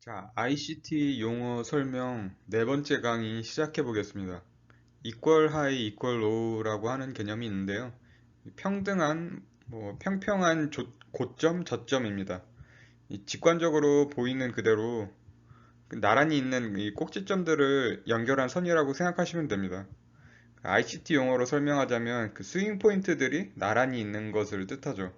자, ICT 용어 설명 네 번째 강의 시작해 보겠습니다. equal high, equal low라고 하는 개념이 있는데요. 평등한, 평평한 고점, 저점입니다. 직관적으로 보이는 그대로 나란히 있는 이 꼭지점들을 연결한 선이라고 생각하시면 됩니다. ICT 용어로 설명하자면 그 스윙 포인트들이 나란히 있는 것을 뜻하죠.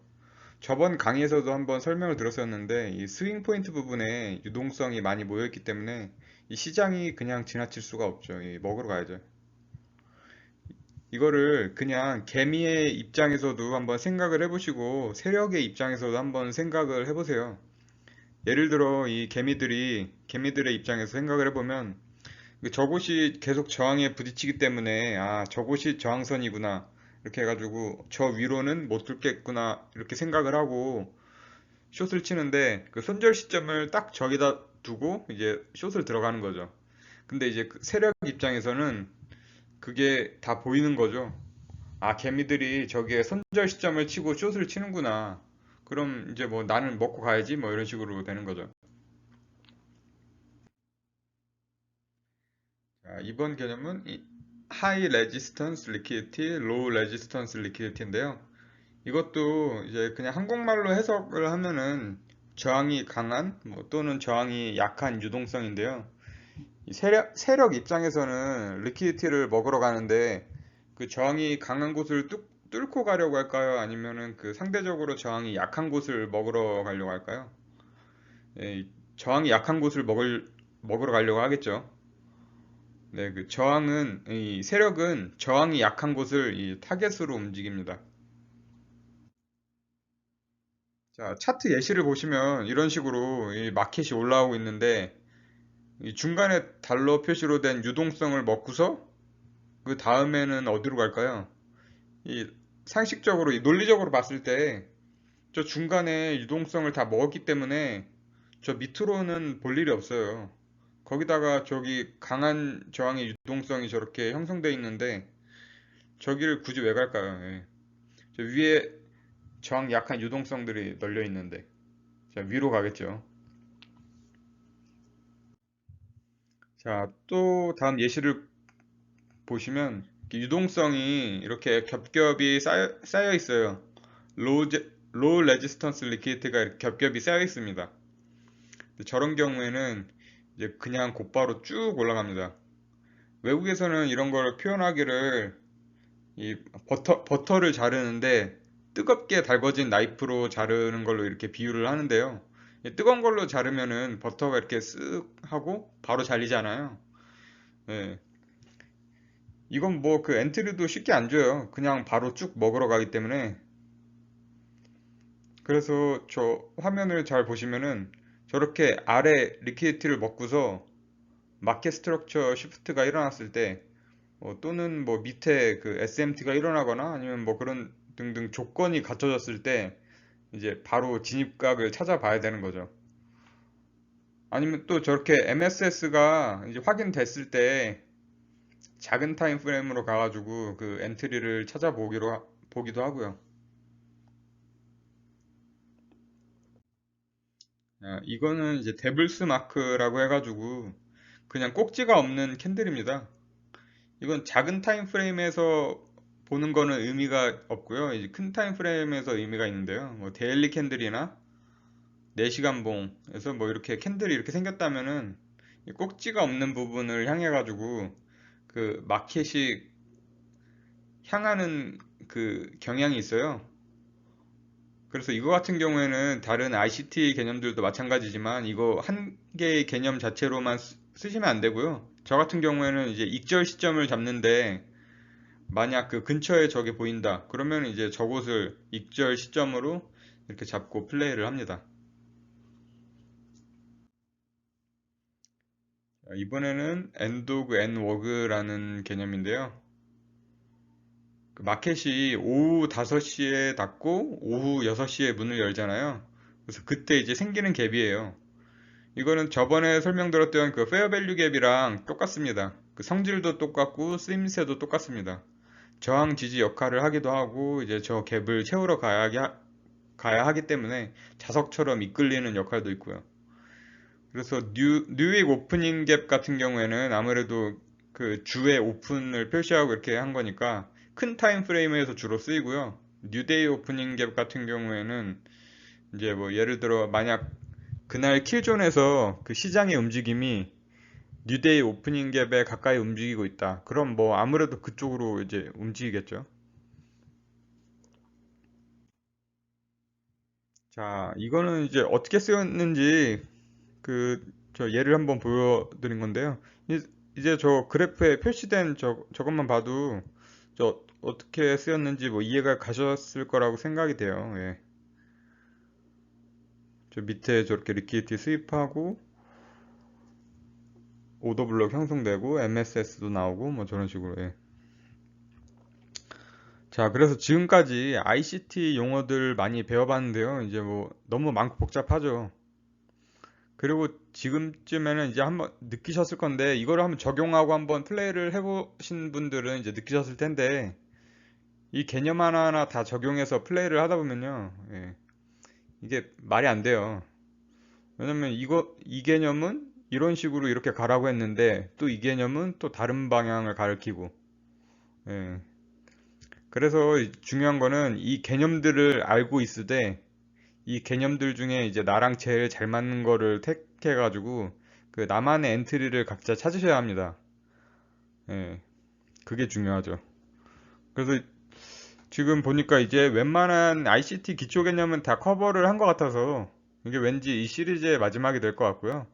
저번 강의에서도 한번 설명을 들었었는데 이 스윙 포인트 부분에 유동성이 많이 모여있기 때문에 이 시장이 그냥 지나칠 수가 없죠. 먹으러 가야죠. 이거를 그냥 개미의 입장에서도 한번 생각을 해보시고 세력의 입장에서도 한번 생각을 해보세요. 예를 들어 이 개미들의 입장에서 생각을 해보면 저곳이 계속 저항에 부딪히기 때문에 저곳이 저항선이구나 이렇게 해가지고 저 위로는 못 뚫겠구나 이렇게 생각을 하고 숏을 치는데 그 손절 시점을 딱 저기다 두고 이제 숏을 들어가는 거죠. 근데 이제 그 세력 입장에서는 그게 다 보이는 거죠. 개미들이 저기에 손절 시점을 치고 숏을 치는구나. 그럼 이제 뭐 나는 먹고 가야지 뭐 이런 식으로 되는 거죠. 자, 이번 개념은 High Resistance Liquidity, Low Resistance Liquidity인데요. 이것도 이제 그냥 한국말로 해석을 하면은 저항이 강한 또는 저항이 약한 유동성인데요. 이 세력 입장에서는 리퀴디티를 먹으러 가는데 그 저항이 강한 곳을 뚫고 가려고 할까요? 아니면은 그 상대적으로 저항이 약한 곳을 먹으러 가려고 할까요? 이 저항이 약한 곳을 먹으러 가려고 하겠죠. 네, 그 이 세력은 저항이 약한 곳을 이 타겟으로 움직입니다. 자, 차트 예시를 보시면 이런 식으로 이 마켓이 올라오고 있는데 이 중간에 달러 표시로 된 유동성을 먹고서 그 다음에는 어디로 갈까요? 이 상식적으로, 이 논리적으로 봤을 때 저 중간에 유동성을 다 먹었기 때문에 저 밑으로는 볼 일이 없어요. 거기다가 저기 강한 저항의 유동성이 저렇게 형성되어 있는데 저기를 굳이 왜 갈까요? 예. 저 위에 저항 약한 유동성들이 널려 있는데 자, 위로 가겠죠. 자, 또 다음 예시를 보시면 유동성이 이렇게 겹겹이 쌓여 있어요. 로우, 로우 레지스턴스 리퀴드가 이렇게 겹겹이 쌓여 있습니다. 저런 경우에는 이제 그냥 곧바로 쭉 올라갑니다. 외국에서는 이런 걸 표현하기를 이 버터를 자르는데 뜨겁게 달궈진 나이프로 자르는 걸로 이렇게 비유를 하는데요. 뜨거운 걸로 자르면은 버터가 이렇게 쓱 하고 바로 잘리잖아요. 예. 이건 뭐 그 엔트리도 쉽게 안 줘요. 그냥 바로 쭉 먹으러 가기 때문에. 그래서 저 화면을 잘 보시면은 저렇게 아래 리퀴디티를 먹고서 마켓 스트럭처 시프트가 일어났을 때 또는 뭐 밑에 그 SMT가 일어나거나 아니면 뭐 그런 등등 조건이 갖춰졌을 때 이제 바로 진입각을 찾아봐야 되는 거죠. 아니면 또 저렇게 MSS가 이제 확인됐을 때 작은 타임 프레임으로 가가지고 그 엔트리를 보기도 하고요. 이거는 이제 데블스 마크라고 해가지고 그냥 꼭지가 없는 캔들입니다. 이건 작은 타임 프레임에서 보는 거는 의미가 없고요. 이제 큰 타임 프레임에서 의미가 있는데요. 뭐 데일리 캔들이나 4시간 봉에서 뭐 이렇게 캔들이 이렇게 생겼다면은 이 꼭지가 없는 부분을 향해 가지고 그 마켓이 향하는 그 경향이 있어요. 그래서 이거 같은 경우에는 다른 ICT 개념들도 마찬가지지만 이거 한 개의 개념 자체로만 쓰시면 안 되고요. 저 같은 경우에는 이제 익절 시점을 잡는데 만약 그 근처에 저게 보인다. 그러면 이제 저곳을 익절 시점으로 이렇게 잡고 플레이를 합니다. 이번에는 엔도그 엔워그라는 개념인데요. 그 마켓이 오후 5시에 닫고 오후 6시에 문을 열잖아요. 그래서 그때 이제 생기는 갭이에요. 이거는 저번에 설명드렸던 그 페어 밸류 갭이랑 똑같습니다. 그 성질도 똑같고 쓰임새도 똑같습니다. 저항 지지 역할을 하기도 하고 이제 저 갭을 채우러 가야 하기 때문에 자석처럼 이끌리는 역할도 있고요. 그래서 뉴익 오프닝 갭 같은 경우에는 아무래도 그 주의 오픈을 표시하고 이렇게 한 거니까 큰 타임 프레임에서 주로 쓰이고요. 뉴데이 오프닝 갭 같은 경우에는 이제 뭐 예를 들어 만약 그날 킬존에서 그 시장의 움직임이 뉴데이 오프닝 갭에 가까이 움직이고 있다. 그럼 뭐 아무래도 그쪽으로 이제 움직이겠죠. 자, 이거는 이제 어떻게 쓰였는지 저 예를 한번 보여드린 건데요. 이제 저 그래프에 표시된 저것만 봐도 저 어떻게 쓰였는지 뭐 이해가 가셨을 거라고 생각이 돼요. 예. 저 밑에 저렇게 리퀴디티 수입하고 오더 블록 형성되고 MSS도 나오고 뭐 저런 식으로. 예. 자, 그래서 지금까지 ICT 용어들 많이 배워봤는데요. 이제 뭐 너무 많고 복잡하죠. 그리고 지금쯤에는 이제 한번 느끼셨을 건데 이거를 한번 적용하고 한번 플레이를 해보신 분들은 이제 느끼셨을 텐데 이 개념 하나하나 다 적용해서 플레이를 하다 보면요. 예, 이게 말이 안 돼요. 왜냐면 이 개념은 이런 식으로 이렇게 가라고 했는데 또 이 개념은 또 다른 방향을 가리키고. 예, 그래서 중요한 거는 이 개념들을 알고 있으되 이 개념들 중에 이제 나랑 제일 잘 맞는 거를 택해가지고 그 나만의 엔트리를 각자 찾으셔야 합니다. 예, 그게 중요하죠. 그래서 지금 보니까 이제 웬만한 ICT 기초 개념은 다 커버를 한 것 같아서 이게 왠지 이 시리즈의 마지막이 될 것 같고요.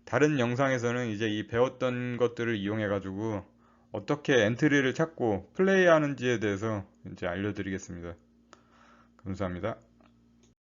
다른 영상에서는 이제 이 배웠던 것들을 이용해가지고 어떻게 엔트리를 찾고 플레이하는지에 대해서 이제 알려드리겠습니다. 감사합니다.